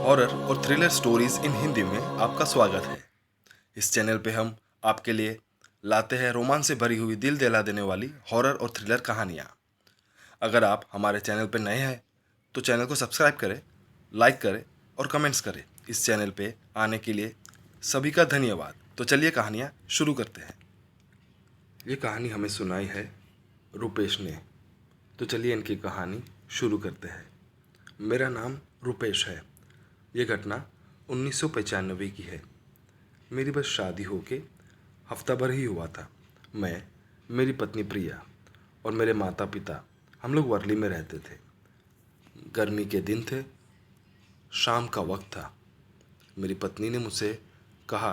Horror और thriller stories in Hindi में आपका स्वागत है। इस चैनल पे हम आपके लिए लाते हैं रोमांच से भरी हुई दिल दहला देने वाली हॉरर और थ्रिलर कहानियाँ। अगर आप हमारे चैनल पर नए हैं तो चैनल को सब्सक्राइब करें, लाइक करें और कमेंट्स करें। इस चैनल पे आने के लिए सभी का धन्यवाद। तो चलिए कहानियाँ शुरू करते हैं। ये कहानी हमें सुनाई है रुपेश ने। तो चलिए इनकी कहानी शुरू करते हैं। मेरा नाम रुपेश है। ये घटना 1995 की है। मेरी बस शादी होके हफ्ता भर ही हुआ था। मैं, मेरी पत्नी प्रिया और मेरे माता पिता हम लोग वर्ली में रहते थे। गर्मी के दिन थे, शाम का वक्त था। मेरी पत्नी ने मुझसे कहा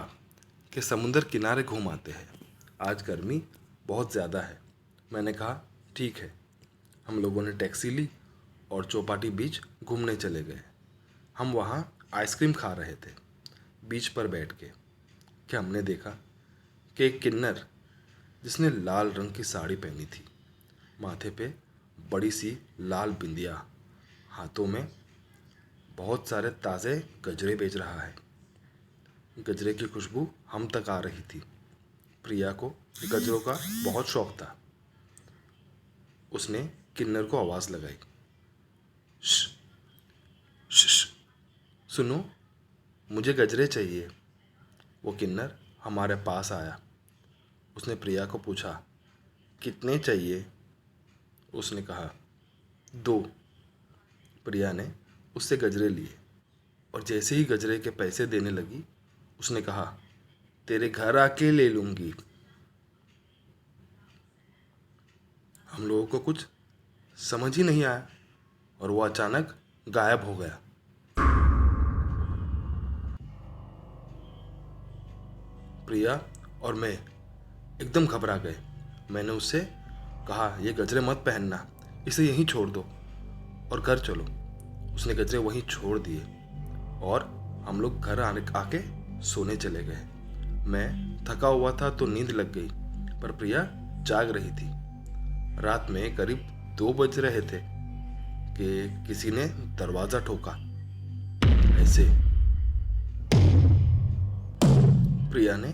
कि समुंदर किनारे घूम आते हैं, आज गर्मी बहुत ज़्यादा है। मैंने कहा ठीक है। हम लोगों ने टैक्सी ली और चौपाटी बीच घूमने चले गए। हम वहाँ आइसक्रीम खा रहे थे बीच पर बैठ के कि हमने देखा कि एक किन्नर जिसने लाल रंग की साड़ी पहनी थी, माथे पे बड़ी सी लाल बिंदिया, हाथों में बहुत सारे ताज़े गजरे बेच रहा है। गजरे की खुशबू हम तक आ रही थी। प्रिया को गजरों का बहुत शौक था। उसने किन्नर को आवाज़ लगाई, श्श, श्श, सुनो, मुझे गजरे चाहिए। वो किन्नर हमारे पास आया। उसने प्रिया को पूछा, कितने चाहिए? उसने कहा, 2। प्रिया ने उससे गजरे लिए और जैसे ही गजरे के पैसे देने लगी, उसने कहा, तेरे घर आके ले लूँगी। हम लोगों को कुछ समझ ही नहीं आया और वो अचानक गायब हो गया। प्रिया और मैं एकदम घबरा गए। मैंने उससे कहा, ये गजरे मत पहनना, इसे यहीं छोड़ दो और घर चलो। उसने गजरे वहीं छोड़ दिए और हम लोग घर आके सोने चले गए। मैं थका हुआ था तो नींद लग गई, पर प्रिया जाग रही थी। रात में करीब 2 बज रहे थे कि किसी ने दरवाज़ा ठोका। ऐसे प्रिया ने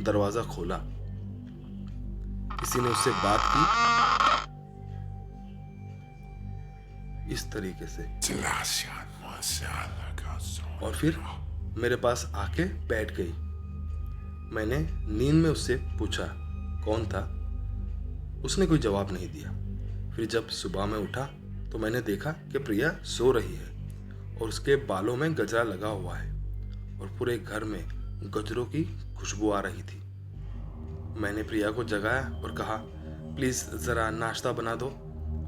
दरवाज़ा खोला। किसी ने उससे बात की इस तरीके से और फिर मेरे पास आके बैठ गई। मैंने नींद में उससे पूछा कौन था। उसने कोई जवाब नहीं दिया। फिर जब सुबह में उठा तो मैंने देखा कि प्रिया सो रही है और उसके बालों में गजरा लगा हुआ है और पूरे घर में गजरों की खुशबू आ रही थी। मैंने प्रिया को जगाया और कहा, प्लीज़ ज़रा नाश्ता बना दो,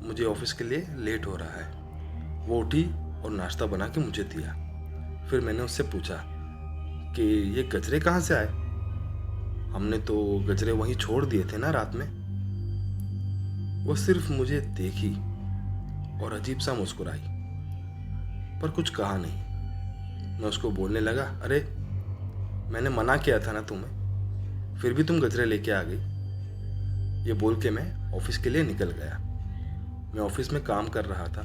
मुझे ऑफिस के लिए लेट हो रहा है। वो उठी और नाश्ता बना के मुझे दिया। फिर मैंने उससे पूछा कि ये गजरे कहाँ से आए? हमने तो गजरे वहीं छोड़ दिए थे ना रात में। वो सिर्फ मुझे देखी और अजीब सा मुस्कुराई, पर कुछ कहा नहीं। मैं उसको बोलने लगा, अरे मैंने मना किया था ना तुम्हें, फिर भी तुम गजरे लेके आ गई। ये बोल के मैं ऑफिस के लिए निकल गया। मैं ऑफिस में काम कर रहा था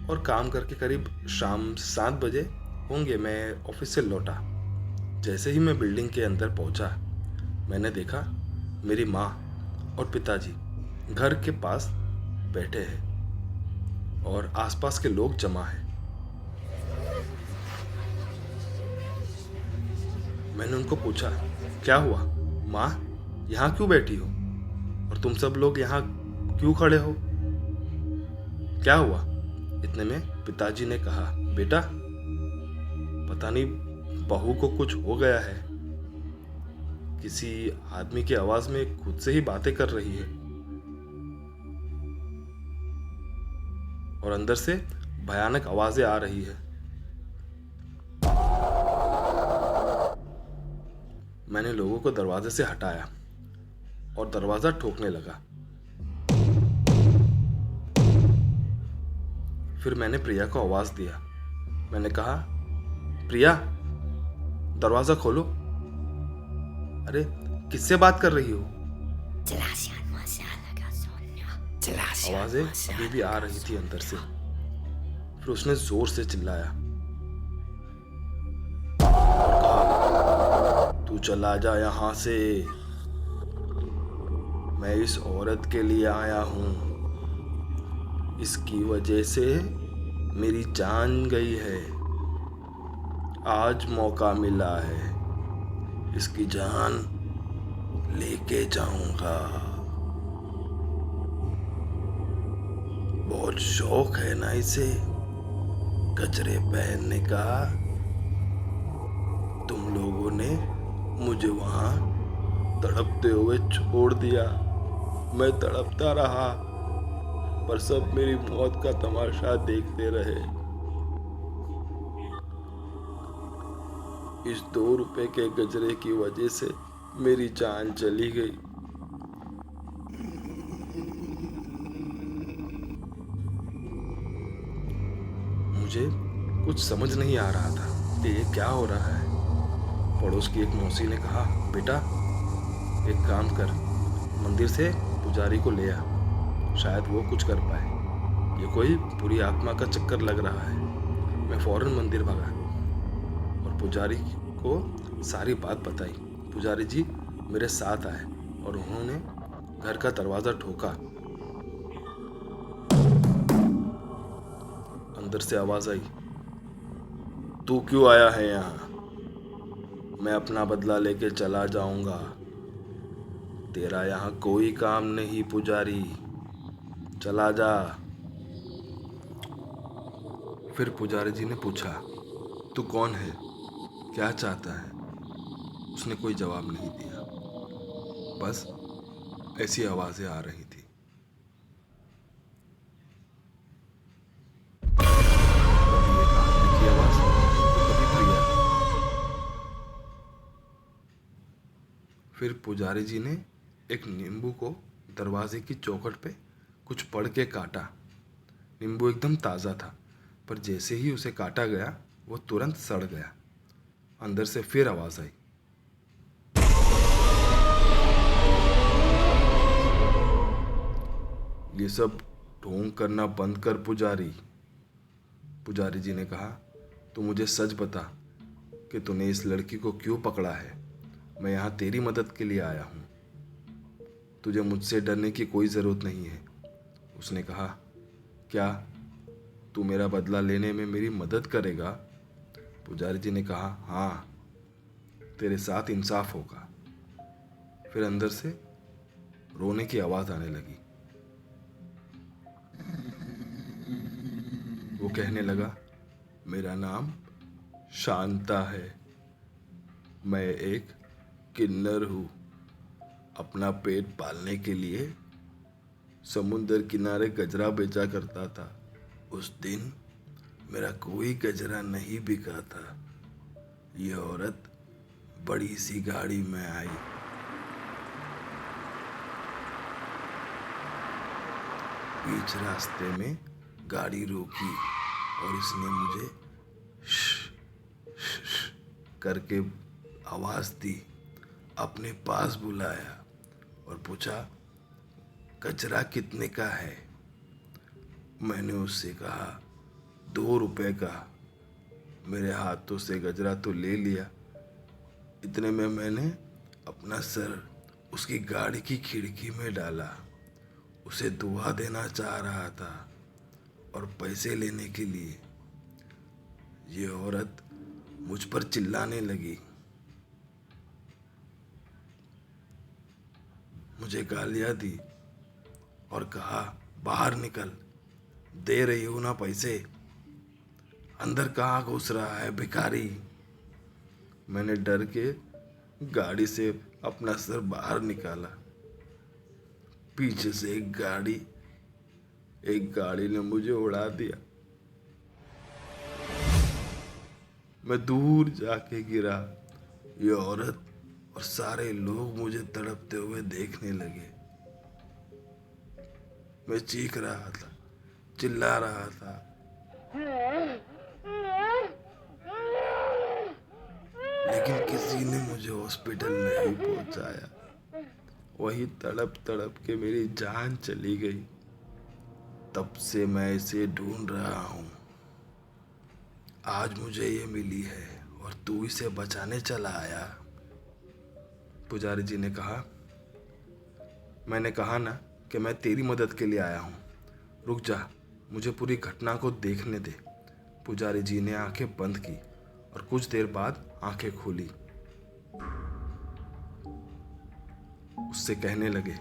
और काम करके करीब शाम 7 बजे होंगे मैं ऑफिस से लौटा। जैसे ही मैं बिल्डिंग के अंदर पहुंचा, मैंने देखा मेरी माँ और पिताजी घर के पास बैठे हैं और आसपास के लोग जमा हैं। मैंने उनको पूछा, क्या हुआ माँ, यहाँ क्यों बैठी हो और तुम सब लोग यहाँ क्यों खड़े हो, क्या हुआ? इतने में पिताजी ने कहा, बेटा पता नहीं बहू को कुछ हो गया है। किसी आदमी की आवाज में खुद से ही बातें कर रही है और अंदर से भयानक आवाजें आ रही है। मैंने लोगों को दरवाजे से हटाया और दरवाजा ठोकने लगा। फिर मैंने प्रिया को आवाज दिया। मैंने कहा, प्रिया दरवाजा खोलो। अरे किससे बात कर रही हो? आवाजें अभी भी आ रही थी अंदर से। फिर उसने जोर से चिल्लाया, तू चला जा यहाँ से। मैं इस औरत के लिए आया हूँ। इसकी वजह से मेरी जान गई है। आज मौका मिला है, इसकी जान लेके जाऊंगा। बहुत शौक है ना इसे गजरे पहनने का। तुम लोगों ने मुझे वहां तड़पते हुए छोड़ दिया। मैं तड़पता रहा, पर सब मेरी मौत का तमाशा देखते रहे। इस 2 रुपए के गजरे की वजह से मेरी जान चली गई। मुझे कुछ समझ नहीं आ रहा था कि ये क्या हो रहा है। पड़ोस की एक मौसी ने कहा, बेटा एक काम कर, मंदिर से पुजारी को ले आ, शायद वो कुछ कर पाए। ये कोई बुरी आत्मा का चक्कर लग रहा है। मैं फौरन मंदिर भागा और पुजारी को सारी बात बताई। पुजारी जी मेरे साथ आए और उन्होंने घर का दरवाज़ा ठोका। अंदर से आवाज़ आई, तू क्यों आया है यहाँ? मैं अपना बदला लेके चला जाऊंगा। तेरा यहाँ कोई काम नहीं पुजारी, चला जा। फिर पुजारी जी ने पूछा, तू कौन है, क्या चाहता है? उसने कोई जवाब नहीं दिया, बस ऐसी आवाज़ें आ रही थी। कभी एक आदमी की आवाज़, तो कभी प्रिया। फिर पुजारी जी ने एक नींबू को दरवाजे की चौखट पे कुछ पढ़ के काटा। नींबू एकदम ताज़ा था, पर जैसे ही उसे काटा गया वो तुरंत सड़ गया। अंदर से फिर आवाज़ आई, ये सब ढोंग करना बंद कर पुजारी। पुजारी जी ने कहा, तू मुझे सच बता कि तूने इस लड़की को क्यों पकड़ा है। मैं यहाँ तेरी मदद के लिए आया हूँ, तुझे मुझसे डरने की कोई ज़रूरत नहीं है। उसने कहा, क्या तू मेरा बदला लेने में मेरी मदद करेगा? पुजारी जी ने कहा, हाँ, तेरे साथ इंसाफ होगा। फिर अंदर से रोने की आवाज़ आने लगी। वो कहने लगा, मेरा नाम शांता है, मैं एक किन्नर हूँ। अपना पेट पालने के लिए समुंदर किनारे गजरा बेचा करता था। उस दिन मेरा कोई गजरा नहीं बिका था। ये औरत बड़ी सी गाड़ी में आई। बीच रास्ते में गाड़ी रोकी और इसने मुझे करके आवाज़ दी, अपने पास बुलाया और पूछा, गजरा कितने का है? मैंने उससे कहा, 2 रुपए का। मेरे हाथों से गजरा तो ले लिया। इतने में मैंने अपना सर उसकी गाड़ी की खिड़की में डाला। उसे दुआ देना चाह रहा था और पैसे लेने के लिए ये औरत मुझ पर चिल्लाने लगी। मुझे गालियां दी और कहा, बाहर निकल, दे रही हूं ना पैसे, अंदर कहाँ घुस रहा है भिखारी। मैंने डर के गाड़ी से अपना सर बाहर निकाला। पीछे से एक गाड़ी ने मुझे उड़ा दिया। मैं दूर जाके गिरा। ये औरत और सारे लोग मुझे तड़पते हुए देखने लगे। मैं चीख रहा था, चिल्ला रहा था, लेकिन किसी ने मुझे हॉस्पिटल नहीं पहुंचाया। वही तड़प तड़प के मेरी जान चली गई। तब से मैं इसे ढूंढ रहा हूँ। आज मुझे ये मिली है और तू इसे बचाने चला आया। पुजारी जी ने कहा, मैंने कहा ना कि मैं तेरी मदद के लिए आया हूँ। रुक जा, मुझे पूरी घटना को देखने दे। पुजारी जी ने आंखें बंद की और कुछ देर बाद आंखें खोली। उससे कहने लगे,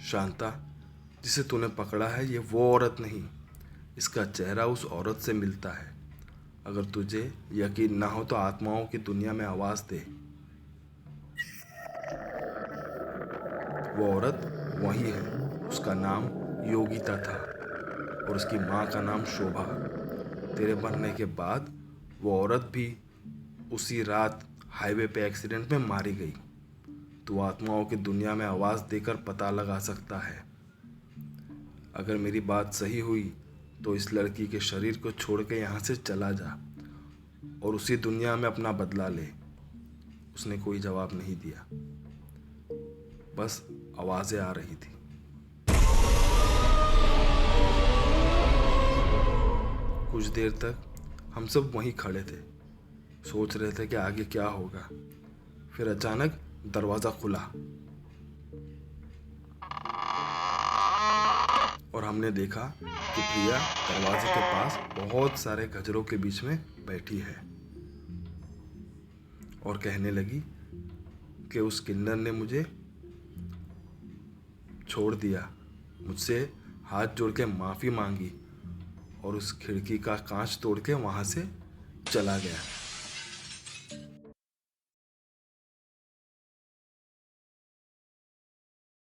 शांता, जिसे तूने पकड़ा है ये वो औरत नहीं, इसका चेहरा उस औरत से मिलता है। अगर तुझे यकीन ना हो तो आत्माओं की दुनिया में आवाज़ दे। वो औरत वही है। उसका नाम योगिता था और उसकी माँ का नाम शोभा। तेरे मरने के बाद वो औरत भी उसी रात हाईवे पे एक्सीडेंट में मारी गई। तू आत्माओं की दुनिया में आवाज़ देकर पता लगा सकता है। अगर मेरी बात सही हुई तो इस लड़की के शरीर को छोड़ के यहाँ से चला जा और उसी दुनिया में अपना बदला ले। उसने कोई जवाब नहीं दिया, बस आवाज़ें आ रही थी। कुछ देर तक हम सब वहीं खड़े थे, सोच रहे थे कि आगे क्या होगा। फिर अचानक दरवाज़ा खुला और हमने देखा कि प्रिया दरवाजे के पास बहुत सारे गजरों के बीच में बैठी है और कहने लगी कि उस किन्नर ने मुझे छोड़ दिया, मुझसे हाथ जोड़ के माफ़ी मांगी और उस खिड़की का कांच तोड़ के वहाँ से चला गया।